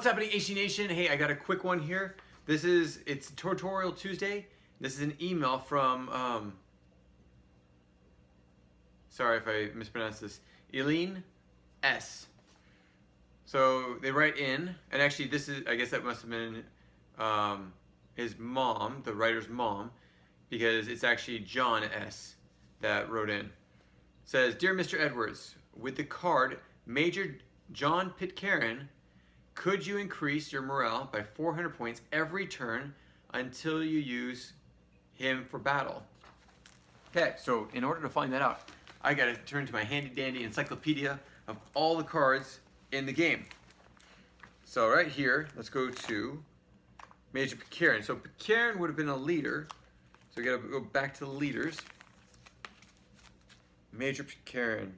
happening, HC Nation? Hey, I got a quick one here. It's Tutorial Tuesday. This is an email from, sorry if I mispronounced this, Eileen S. So they write in, and actually I guess that must have been his mom, the writer's mom, because it's actually John S. that wrote in. It says, Dear Mr. Edwards, with the card Major John Pitcairn, could you increase your morale by 400 points every turn until you use him for battle? Okay, so in order to find that out, I gotta turn to my handy dandy encyclopedia of all the cards in the game. So right here, let's go to Major Pitcairn. So Pitcairn would have been a leader. So we gotta go back to the leaders. Major Pitcairn.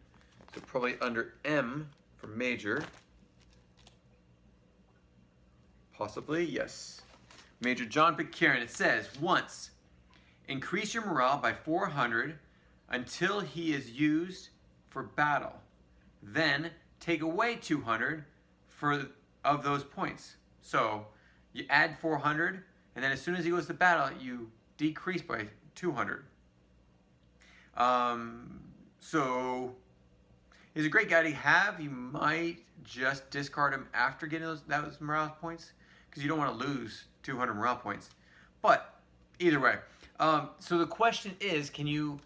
So probably under M for Major. Possibly, yes. Major John Pitcairn, it says, once, increase your morale by 400 until he is used for battle. Then, take away 200 of those points. So, you add 400, and then as soon as he goes to battle, you decrease by 200. So, he's a great guy to have. You might just discard him after getting those morale points, because you don't want to lose 200 morale points. But either way, so the question is, can you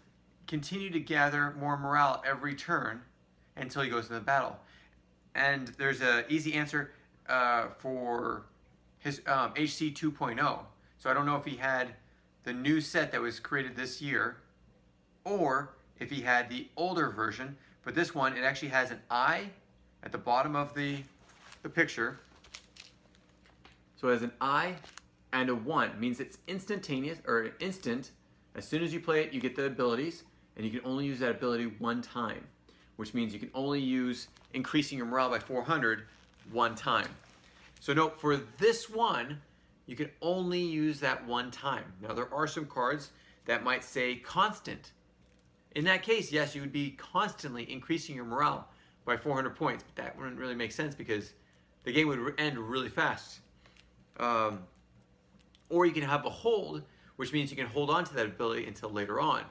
continue to gather more morale every turn until he goes into the battle? And there's an easy answer for his HC 2.0. So I don't know if he had the new set that was created this year, or if he had the older version. But this one, it actually has an I at the bottom of the picture. So it has an I and a 1. It means it's instantaneous, or instant. As soon as you play it, you get the abilities, and you can only use that ability one time, which means you can only use increasing your morale by 400 one time. So note, for this one, you can only use that one time. Now there are some cards that might say constant. In that case, yes, you would be constantly increasing your morale by 400 points, but that wouldn't really make sense because the game would end really fast. Or you can have a hold, which means you can hold on to that ability until later on.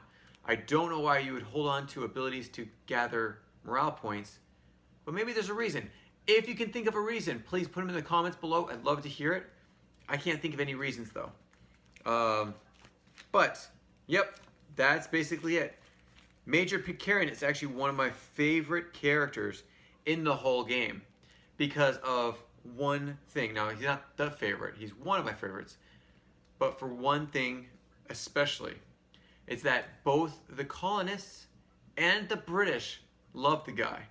I don't know why you would hold on to abilities to gather morale points, but maybe there's a reason. If you can think of a reason, please put them in the comments below. I'd love to hear it. I can't think of any reasons though. But, yep, that's basically it. Major Pitcairn is actually one of my favorite characters in the whole game because of one thing. Now, he's not the favorite. He's one of my favorites. But for one thing especially, it's that both the colonists and the British loved the guy.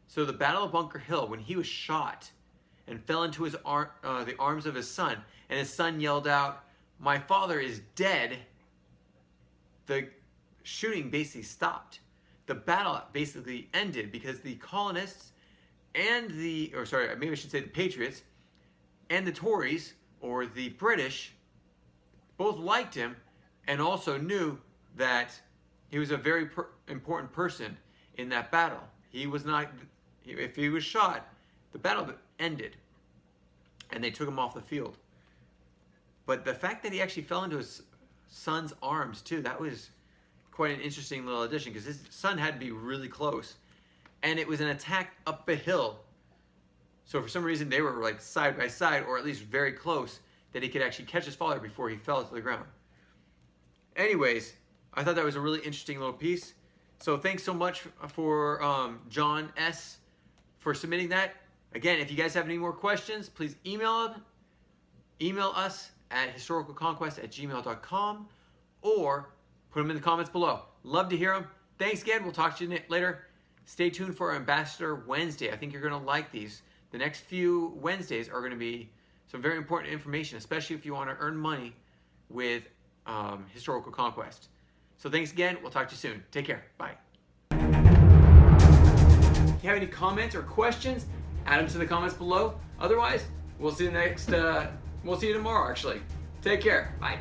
So the Battle of Bunker Hill, when he was shot and fell into the arms of his son, and his son yelled out, "My father is dead," the shooting basically stopped. The battle basically ended because the colonists and maybe I should say the Patriots and the Tories, or the British, both liked him and also knew that he was a very important person in that battle. He was not, if he was shot, the battle ended and they took him off the field. But the fact that he actually fell into his son's arms too, that was quite an interesting little addition, because his son had to be really close, and it was an attack up a hill. So for some reason they were like side by side, or at least very close, that he could actually catch his father before he fell to the ground. Anyways, I thought that was a really interesting little piece. So thanks so much for John S. for submitting that. Again, if you guys have any more questions, please email us at historicalconquest@gmail.com, or put them in the comments below. Love to hear them. Thanks again. We'll talk to you later. Stay tuned for Ambassador Wednesday. I think you're going to like these. The next few Wednesdays are going to be some very important information, especially if you want to earn money with Historical Conquest. So thanks again. We'll talk to you soon. Take care. Bye. If you have any comments or questions, add them to the comments below. Otherwise, we'll see you tomorrow, actually. Take care. Bye.